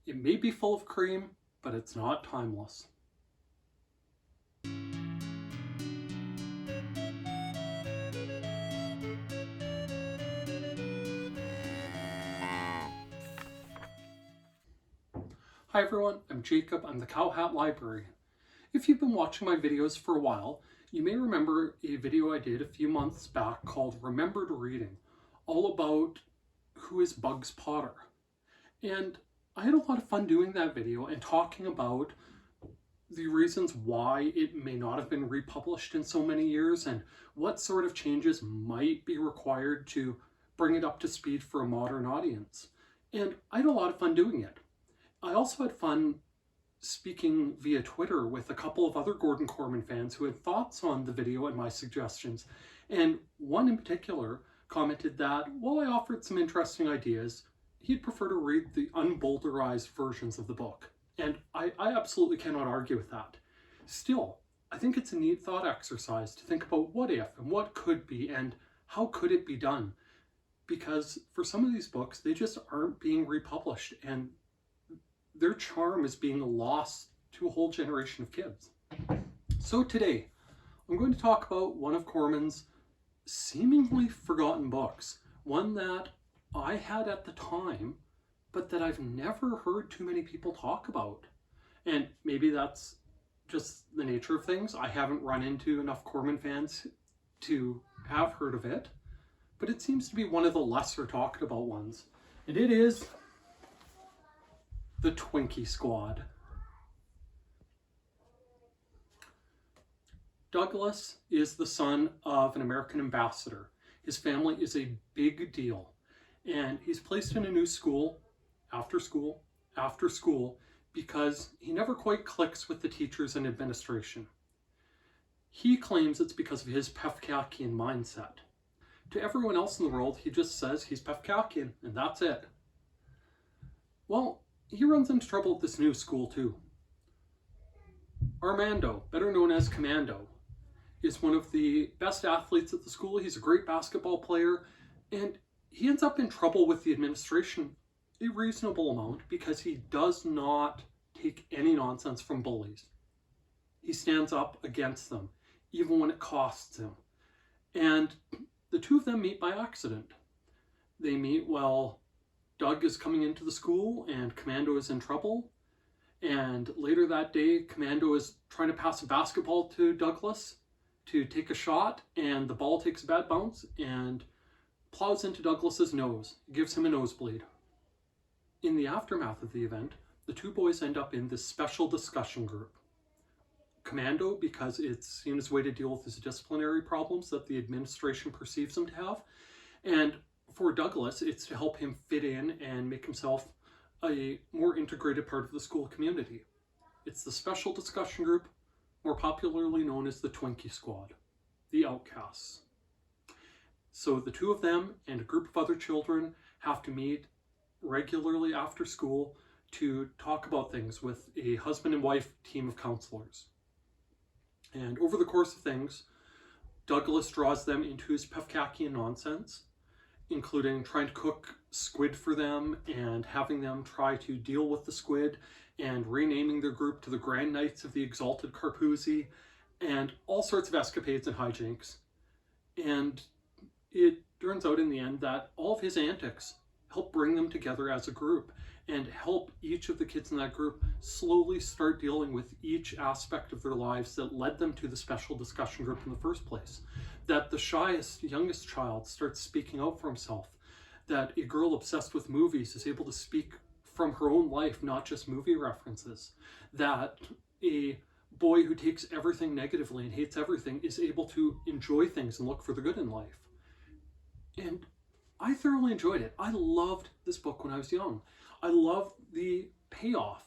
It may be full of cream, but it's not timeless. Hi everyone, I'm Jacob. I'm the Cowhat Librarian. If you've been watching my videos for a while, you may remember a video I did a few months back called Remembered Reading, all about who is Bugs Potter. And I had a lot of fun doing that video and talking about the reasons why it may not have been republished in so many years and what sort of changes might be required to bring it up to speed for a modern audience. And I had a lot of fun doing it. I also had fun speaking via Twitter with a couple of other Gordon Korman fans who had thoughts on the video and my suggestions. And one in particular commented that while I offered some interesting ideas, he'd prefer to read the unboulderized versions of the book. And I absolutely cannot argue with that. Still, I think it's a neat thought exercise to think about what if and what could be and how could it be done. Because for some of these books, they just aren't being republished and their charm is being lost to a whole generation of kids. So today, I'm going to talk about one of Korman's seemingly forgotten books, one that I had at the time, but that I've never heard too many people talk about. And maybe that's just the nature of things. I haven't run into enough Korman fans to have heard of it, but it seems to be one of the lesser talked about ones. And it is the Twinkie Squad. Douglas is the son of an American ambassador. His family is a big deal, and he's placed in a new school, after school, after school, because he never quite clicks with the teachers and administration. He claims it's because of his Pefkakian mindset. To everyone else in the world, he just says he's Pefkakian, and that's it. Well, he runs into trouble at this new school too. Armando, better known as Commando, is one of the best athletes at the school. He's a great basketball player, and he ends up in trouble with the administration a reasonable amount because he does not take any nonsense from bullies. He stands up against them, even when it costs him. And the two of them meet by accident. They meet while Doug is coming into the school and Commando is in trouble. And later that day, Commando is trying to pass a basketball to Douglas to take a shot, and the ball takes a bad bounce and plows into Douglas's nose. It gives him a nosebleed. In the aftermath of the event, the two boys end up in this special discussion group. Commando, because it's seen as a way to deal with his disciplinary problems that the administration perceives him to have, and for Douglas, it's to help him fit in and make himself a more integrated part of the school community. It's the special discussion group, more popularly known as the Twinkie Squad, the outcasts. So the two of them and a group of other children have to meet regularly after school to talk about things with a husband and wife team of counselors. And over the course of things, Douglas draws them into his Pefkakian nonsense, including trying to cook squid for them and having them try to deal with the squid and renaming their group to the Grand Knights of the Exalted Carpoozy and all sorts of escapades and hijinks. And it turns out in the end that all of his antics help bring them together as a group and help each of the kids in that group slowly start dealing with each aspect of their lives that led them to the special discussion group in the first place. That the shyest, youngest child starts speaking out for himself. That a girl obsessed with movies is able to speak from her own life, not just movie references. That a boy who takes everything negatively and hates everything is able to enjoy things and look for the good in life. And I thoroughly enjoyed it. I loved this book when I was young. I loved the payoff.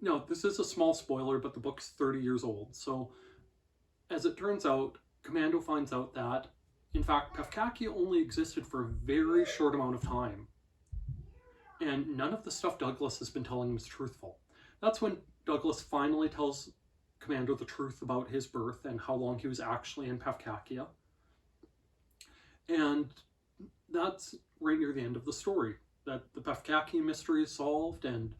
Now, this is a small spoiler, but the book's 30 years old. So, as it turns out, Commando finds out that, in fact, Pefkakia only existed for a very short amount of time. And none of the stuff Douglas has been telling him is truthful. That's when Douglas finally tells Commando the truth about his birth and how long he was actually in Pefkakia. And that's right near the end of the story. that the Pefkakian mystery is solved, and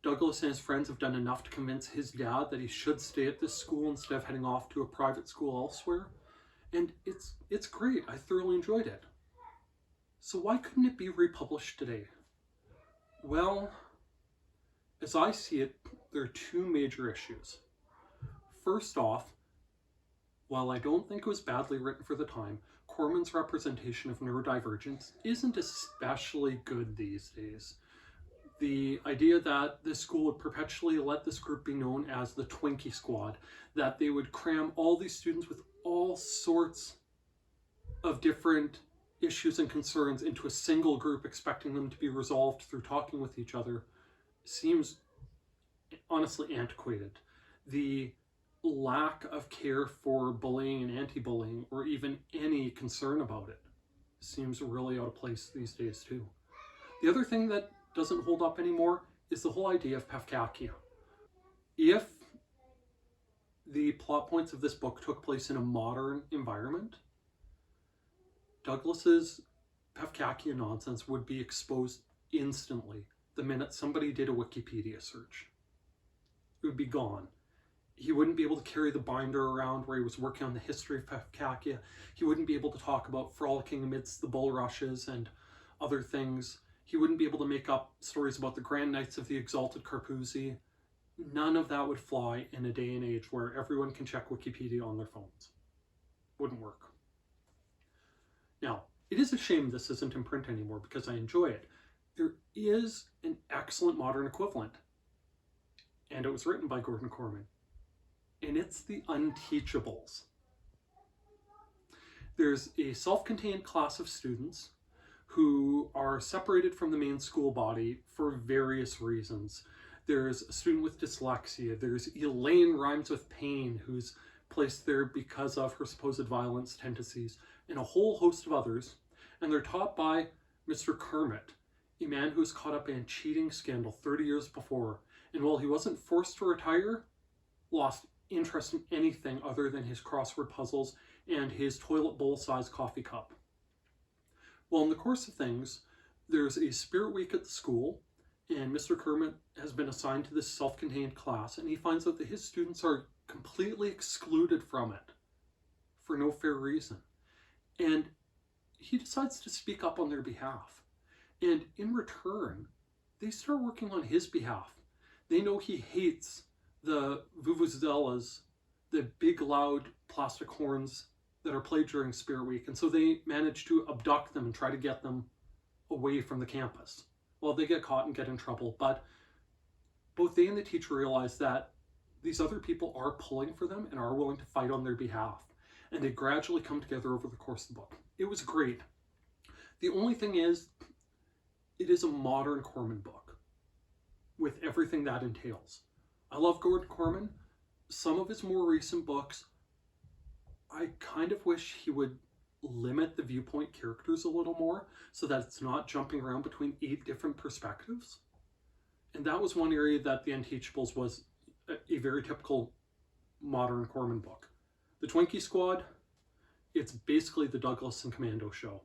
Douglas and his friends have done enough to convince his dad that he should stay at this school instead of heading off to a private school elsewhere. And it's great. I thoroughly enjoyed it. So why couldn't it be republished today? Well, as I see it, there are two major issues. First off, while I don't think it was badly written for the time, Korman's representation of neurodivergence isn't especially good these days. The idea that this school would perpetually let this group be known as the Twinkie Squad, that they would cram all these students with all sorts of different issues and concerns into a single group, expecting them to be resolved through talking with each other, seems honestly antiquated. The lack of care for bullying and anti-bullying, or even any concern about it, seems really out of place these days too. The other thing that doesn't hold up anymore is the whole idea of Pefkakia. If the plot points of this book took place in a modern environment, Douglas's Pefkakia nonsense would be exposed instantly the minute somebody did a Wikipedia search. It would be gone. He wouldn't be able to carry the binder around where he was working on the history of Pefkakia. He wouldn't be able to talk about frolicking amidst the bulrushes and other things. He wouldn't be able to make up stories about the Grand Knights of the Exalted Carpuzzi. None of that would fly in a day and age where everyone can check Wikipedia on their phones. Wouldn't work. Now, it is a shame this isn't in print anymore because I enjoy it. There is an excellent modern equivalent, and it was written by Gordon Korman, and it's The Unteachables. There's a self-contained class of students who are separated from the main school body for various reasons. There's a student with dyslexia. There's Elaine Rhymes with Pain, who's placed there because of her supposed violence tendencies, and a whole host of others. And they're taught by Mr. Kermit, a man who was caught up in a cheating scandal 30 years before. And while he wasn't forced to retire, lost interest in anything other than his crossword puzzles and his toilet bowl-sized coffee cup. Well, in the course of things, there's a spirit week at the school, and Mr. Kermit has been assigned to this self-contained class, and he finds out that his students are completely excluded from it for no fair reason. And he decides to speak up on their behalf. And in return, they start working on his behalf. They know he hates the vuvuzelas, the big loud plastic horns that are played during Spirit Week, and so they manage to abduct them and try to get them away from the campus. Well, they get caught and get in trouble, but both they and the teacher realize that these other people are pulling for them and are willing to fight on their behalf, and they gradually come together over the course of the book. It was great. The only thing is, it is a modern Korman book with everything that entails. I love Gordon Korman. Some of his more recent books, I kind of wish he would limit the viewpoint characters a little more so that it's not jumping around between 8 different perspectives. And that was one area that The Unteachables was a very typical modern Korman book. The Twinkie Squad, it's basically the Douglas and Commando show.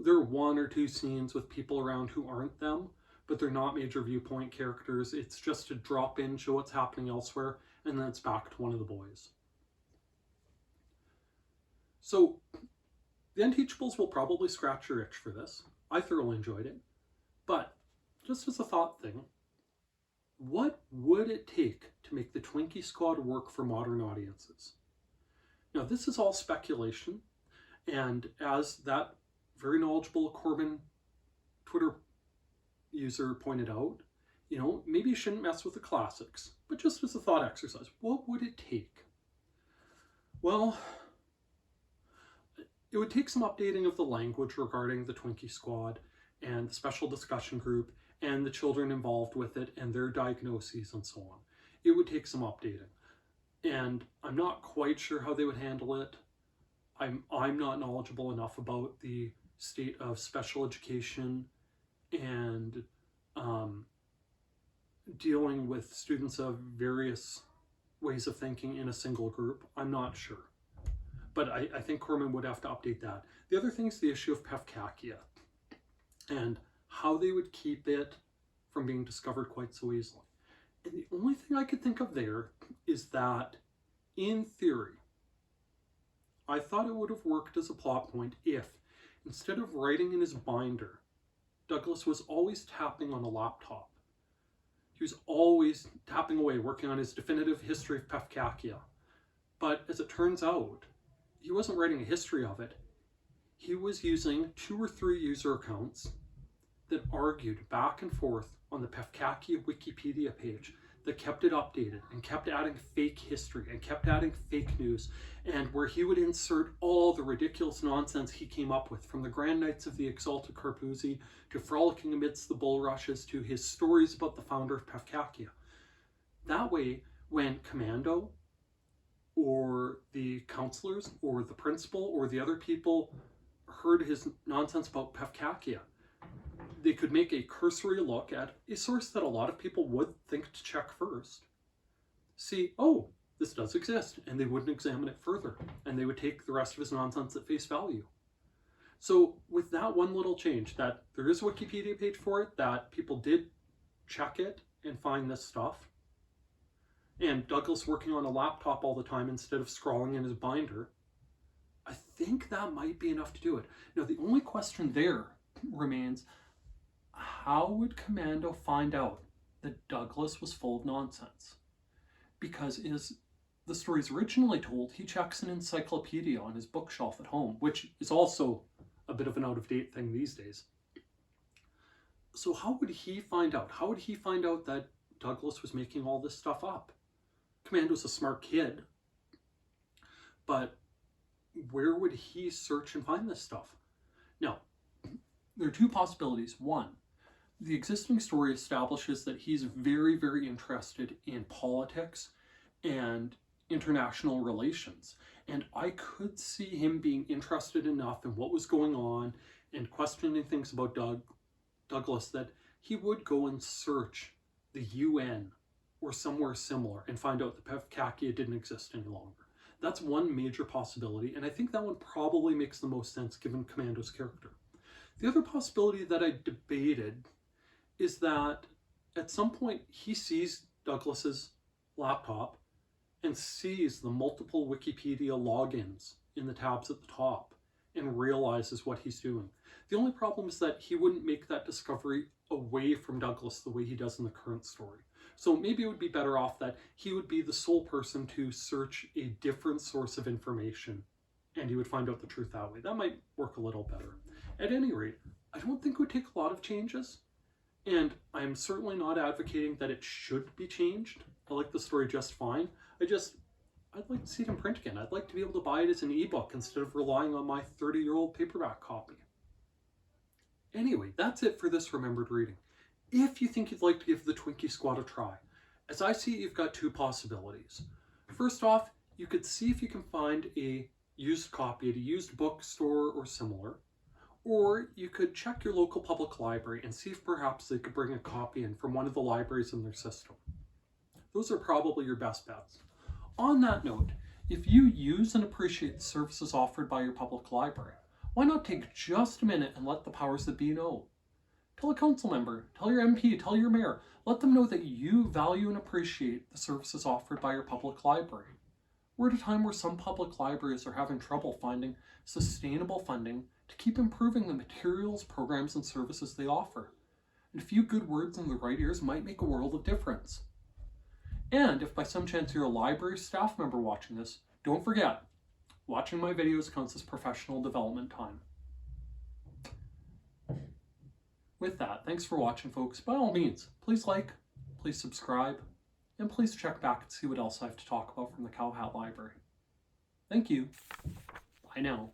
There are 1 or 2 scenes with people around who aren't them, but they're not major viewpoint characters. It's just to drop in, show what's happening elsewhere, and then it's back to one of the boys. So, The Unteachables will probably scratch your itch for this. I thoroughly enjoyed it. But, just as a thought thing, what would it take to make the Twinkie Squad work for modern audiences? Now, this is all speculation, and as that very knowledgeable Korman Twitter user pointed out, you know, maybe you shouldn't mess with the classics, but just as a thought exercise, what would it take? Well, it would take some updating of the language regarding the Twinkie Squad and the special discussion group and the children involved with it and their diagnoses and so on. It would take some updating. And I'm not quite sure how they would handle it. I'm not knowledgeable enough about the state of special education and dealing with students of various ways of thinking in a single group. I'm not sure. But I think Korman would have to update that. The other thing is the issue of Pefkakia. and how they would keep it from being discovered quite so easily. And the only thing I could think of there is that, in theory, I thought it would have worked as a plot point if, instead of writing in his binder, Douglas was always tapping on a laptop. He was always tapping away, working on his definitive history of Pefkakia. But as it turns out, he wasn't writing a history of it. He was using 2 or 3 user accounts that argued back and forth on the Pefkakia Wikipedia page, that kept it updated and kept adding fake history and kept adding fake news, and where he would insert all the ridiculous nonsense he came up with, from the Grand Knights of the Exalted Carpuzzi to Frolicking Amidst the Bulrushes to his stories about the founder of Pefkakia. That way, when Commando or the counselors or the principal or the other people heard his nonsense about Pefkakia, they could make a cursory look at a source that a lot of people would think to check first. See, oh, this does exist, and they wouldn't examine it further, and they would take the rest of his nonsense at face value. So with that one little change, that there is a Wikipedia page for it, that people did check it and find this stuff, and Douglas working on a laptop all the time instead of scrawling in his binder, I think that might be enough to do it. Now, the only question there remains, how would Commando find out that Douglas was full of nonsense? Because as the story's originally told, he checks an encyclopedia on his bookshelf at home, which is also a bit of an out-of-date thing these days. So how would he find out? How would he find out that Douglas was making all this stuff up? Commando's a smart kid, but where would he search and find this stuff? Now, there are 2 possibilities. One, the existing story establishes that he's very, very interested in politics and international relations. And I could see him being interested enough in what was going on and questioning things about Douglas that he would go and search the UN or somewhere similar and find out that Pefkakia didn't exist any longer. That's one major possibility, and I think that one probably makes the most sense given Commando's character. The other possibility that I debated is that at some point he sees Douglas's laptop and sees the multiple Wikipedia logins in the tabs at the top and realizes what he's doing. The only problem is that he wouldn't make that discovery away from Douglas the way he does in the current story. So maybe it would be better off that he would be the sole person to search a different source of information, and he would find out the truth that way. That might work a little better. At any rate, I don't think it would take a lot of changes, and I'm certainly not advocating that it should be changed. I like the story just fine. I'd like to see it in print again. I'd like to be able to buy it as an ebook instead of relying on my 30-year-old paperback copy. Anyway, that's it for this Remembered Reading. If you think you'd like to give the Twinkie Squad a try, as I see it, you've got 2 possibilities. First off, you could see if you can find a used copy at a used bookstore or similar, or you could check your local public library and see if perhaps they could bring a copy in from one of the libraries in their system. Those are probably your best bets. On that note, if you use and appreciate the services offered by your public library, why not take just a minute and let the powers that be know? Tell a council member, tell your MP, tell your mayor, let them know that you value and appreciate the services offered by your public library. We're at a time where some public libraries are having trouble finding sustainable funding to keep improving the materials, programs, and services they offer. And a few good words in the right ears might make a world of difference. And if by some chance you're a library staff member watching this, don't forget, watching my videos counts as professional development time. With that, thanks for watching, folks. By all means, please like, please subscribe, and please check back and see what else I have to talk about from the Cowhat Library. Thank you. Bye now.